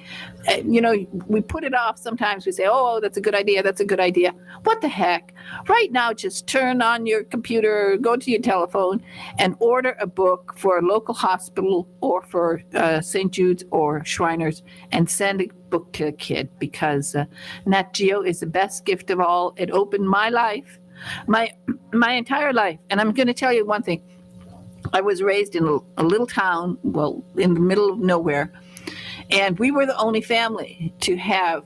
We put it off sometimes. We say, oh, that's a good idea. That's a good idea. What the heck? Right now, just turn on your computer, go to your telephone, and order a book for a local hospital or for St. Jude's or Shriners, and send a book to a kid, because Nat Geo is the best gift of all. It opened my life, my entire life. And I'm going to tell you one thing. I was raised in a little town, in the middle of nowhere, and we were the only family to have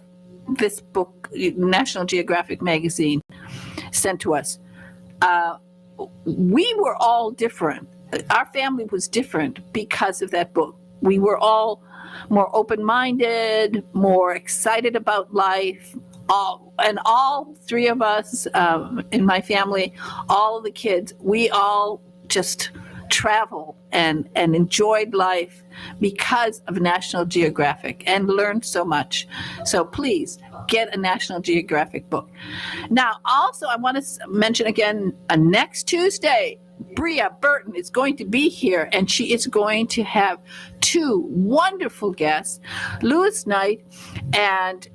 this book, National Geographic magazine, sent to us. We were all different. Our family was different because of that book. We were all more open-minded, more excited about life. And all three of us in my family, all of the kids, we all just traveled and enjoyed life because of National Geographic and learned so much. So please get a National Geographic book. Now, also, I want to mention again, next Tuesday, Bria Burton is going to be here, and she is going to have two wonderful guests, Louis Knight and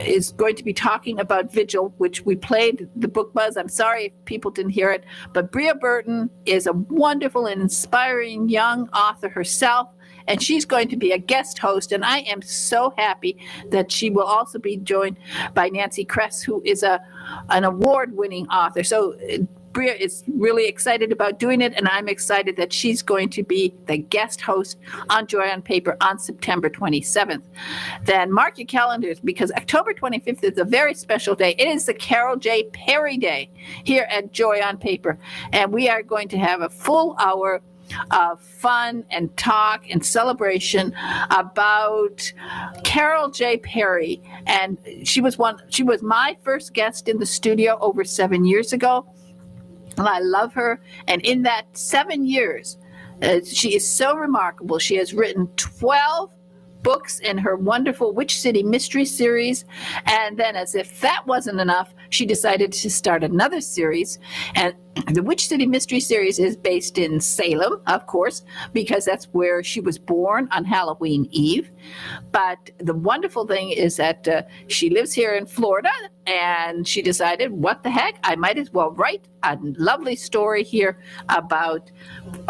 is going to be talking about Vigil, which we played the book buzz. I'm sorry if people didn't hear it, but Bria Burton is a wonderful and inspiring young author herself, and she's going to be a guest host, and I am so happy that she will also be joined by Nancy Kress, who is an award-winning author. So Bria is really excited about doing it, and I'm excited that she's going to be the guest host on Joy on Paper on September 27th. Then mark your calendars, because October 25th is a very special day. It is the Carol J. Perry Day here at Joy on Paper, and we are going to have a full hour of fun and talk and celebration about Carol J. Perry. And she was my first guest in the studio over 7 years ago. And I love her. And in that 7 years, she is so remarkable. She has written 12 books in her wonderful Witch City Mystery series. And then, as if that wasn't enough, she decided to start another series. And the Witch City Mystery series is based in Salem, of course, because that's where she was born on Halloween Eve. But the wonderful thing is that she lives here in Florida, and she decided, what the heck, I might as well write a lovely story here about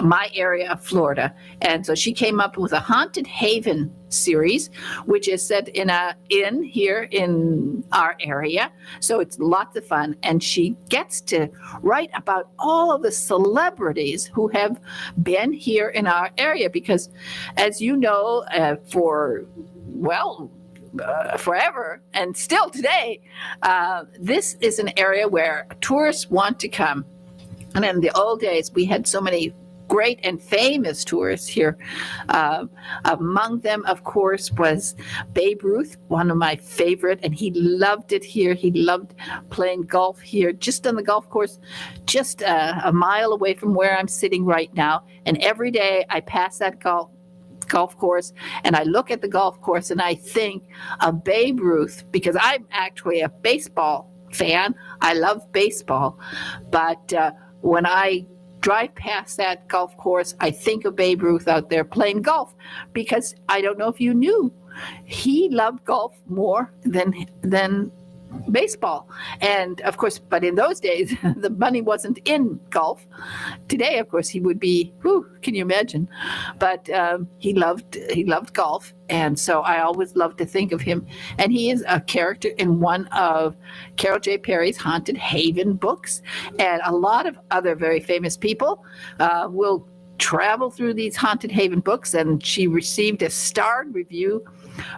my area of Florida. And so she came up with a Haunted Haven series, which is set in a inn here in our area. So it's lots of fun. And she gets to write about all of the celebrities who have been here in our area, because, as you know, forever and still today, this is an area where tourists want to come. And in the old days, we had so many great and famous tourists here. Among them, of course, was Babe Ruth, one of my favorite, and he loved it here. He loved playing golf here, just on the golf course, just a mile away from where I'm sitting right now. And every day I pass that golf course, and I look at the golf course and I think of Babe Ruth, because I'm actually a baseball fan. I love baseball, but when I drive past that golf course, I think of Babe Ruth out there playing golf, because I don't know if you knew, he loved golf more than baseball. And of course, but in those days, the money wasn't in golf. Today, of course, he would be, can you imagine? But he loved golf. And so I always love to think of him. And he is a character in one of Carol J. Perry's Haunted Haven books. And a lot of other very famous people will travel through these Haunted Haven books. And she received a starred review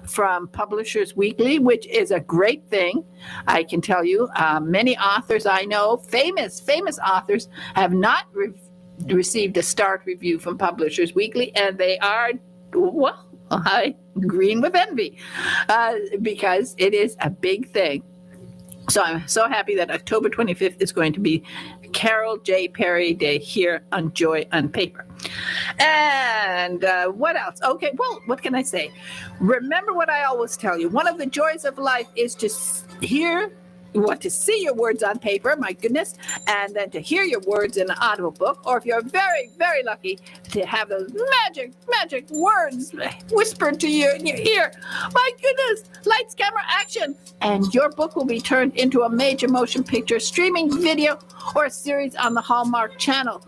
from Publishers Weekly, which is a great thing. I can tell you, many authors I know, famous authors, have not received a starred review from Publishers Weekly, and they are, green with envy, because it is a big thing. So I'm so happy that October 25th is going to be Carol J. Perry Day here on Joy on Paper. And what else? Okay, well, what can I say? Remember what I always tell you. One of the joys of life is to see your words on paper, my goodness, and then to hear your words in an audible book, or if you're very, very lucky to have those magic words whispered to you in your ear. My goodness, lights, camera, action. And your book will be turned into a major motion picture, streaming video, or a series on the Hallmark Channel.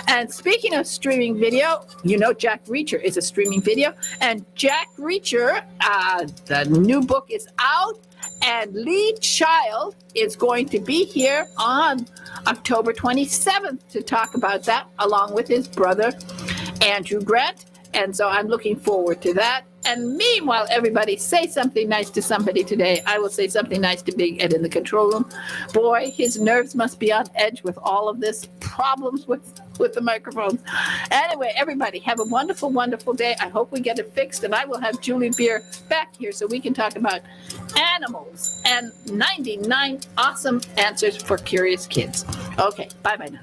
And speaking of streaming video, you know Jack Reacher is a streaming video. And Jack Reacher, the new book is out. And Lee Child is going to be here on October 27th to talk about that, along with his brother, Andrew Grant. And so I'm looking forward to that. And meanwhile, everybody say something nice to somebody today. I will say something nice to Big Ed in the control room. Boy, his nerves must be on edge with all of this problems with the microphones. Anyway, everybody, have a wonderful, wonderful day. I hope we get it fixed. And I will have Julie Beer back here so we can talk about animals and 99 awesome answers for curious kids. Okay, bye-bye now.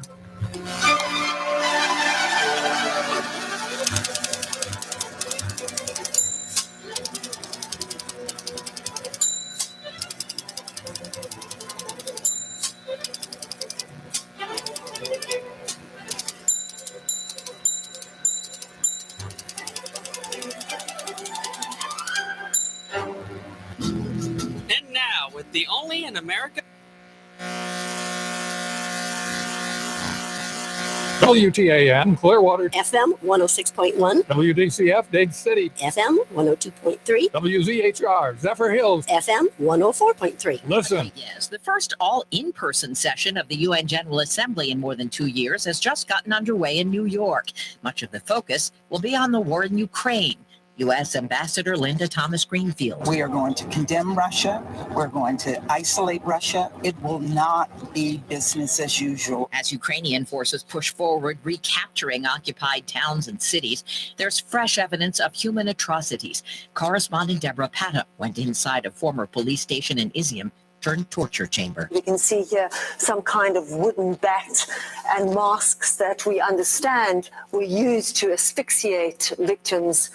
And now, with the only in America. WTAN, Clearwater. FM 106.1. WDCF, Dade City. FM 102.3. WZHR, Zephyrhills. FM 104.3. Listen. Yes, the first all-in-person session of the UN General Assembly in more than 2 years has just gotten underway in New York. Much of the focus will be on the war in Ukraine. U.S. Ambassador Linda Thomas Greenfield. We are going to condemn Russia. We're going to isolate Russia. It will not be business as usual. As Ukrainian forces push forward, recapturing occupied towns and cities, there's fresh evidence of human atrocities. Correspondent Deborah Patta went inside a former police station in Izium turned torture chamber. We can see here some kind of wooden bat and masks that we understand were used to asphyxiate victims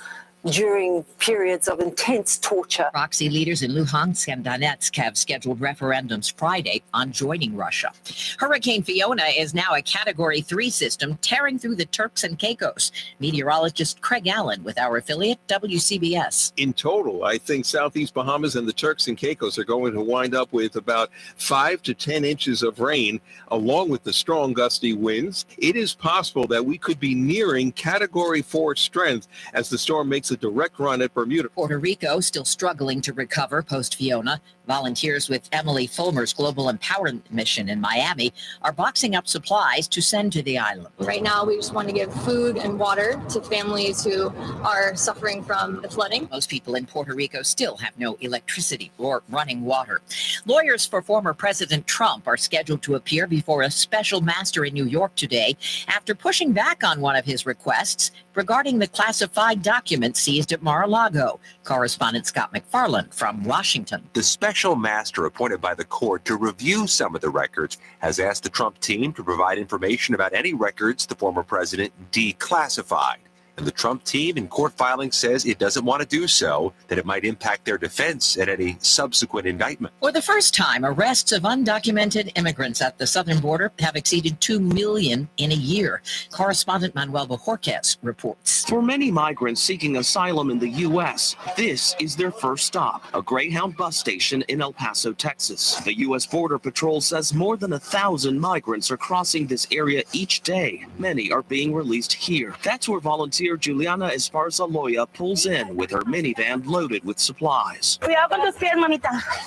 during periods of intense torture. Proxy leaders in Luhansk and Donetsk have scheduled referendums Friday on joining Russia. Hurricane Fiona is now a Category 3 system tearing through the Turks and Caicos. Meteorologist Craig Allen with our affiliate WCBS. In total, I think Southeast Bahamas and the Turks and Caicos are going to wind up with about 5 to 10 inches of rain, along with the strong gusty winds. It is possible that we could be nearing Category 4 strength as the storm makes a direct run at Bermuda. Puerto Rico still struggling to recover post-Fiona. Volunteers with Emily Fulmer's Global Empowerment Mission in Miami are boxing up supplies to send to the island. Right now, we just want to give food and water to families who are suffering from the flooding. Most people in Puerto Rico still have no electricity or running water. Lawyers for former President Trump are scheduled to appear before a special master in New York today after pushing back on one of his requests regarding the classified documents seized at Mar-a-Lago. Correspondent Scott McFarland from Washington. The special master appointed by the court to review some of the records has asked the Trump team to provide information about any records the former president declassified. And the Trump team in court filing says it doesn't want to do so, that it might impact their defense at any subsequent indictment. For the first time, arrests of undocumented immigrants at the southern border have exceeded 2 million in a year. Correspondent Manuel Bojorquez reports. For many migrants seeking asylum in the U.S., this is their first stop, a Greyhound bus station in El Paso, Texas. The U.S. Border Patrol says more than 1,000 migrants are crossing this area each day. Many are being released here. That's where volunteers Juliana Esparza Loya pulls in with her minivan loaded with supplies.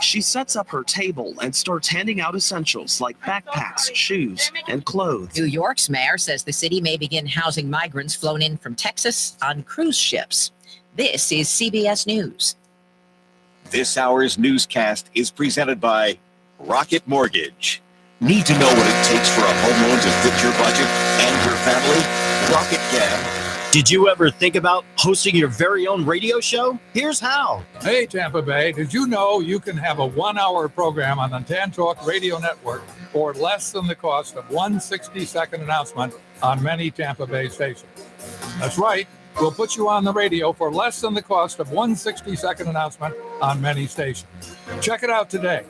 She sets up her table and starts handing out essentials like backpacks, shoes, and clothes. New York's mayor says the city may begin housing migrants flown in from Texas on cruise ships. This is CBS News. This hour's newscast is presented by Rocket Mortgage. Need to know what it takes for a home loan to fit your budget and your family? Rocket can. Did you ever think about hosting your very own radio show? Here's how. Hey, Tampa Bay, did you know you can have a 1-hour program on the Tan Talk Radio Network for less than the cost of one 60-second announcement on many Tampa Bay stations? That's right. We'll put you on the radio for less than the cost of one 60-second announcement on many stations. Check it out today.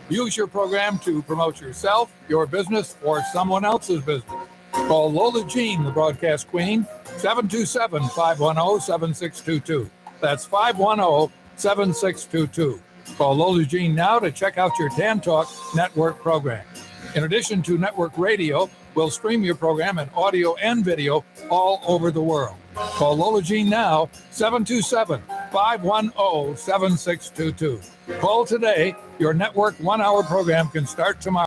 Use your program to promote yourself, your business, or someone else's business. Call Lola Jean, the broadcast queen, 727-510-7622. That's 510-7622. Call Lola Jean now to check out your Tan Talk Network program. In addition to network radio, we'll stream your program in audio and video all over the world. Call Lola Jean now, 727-510-7622. Call today. Your network 1-hour program can start tomorrow.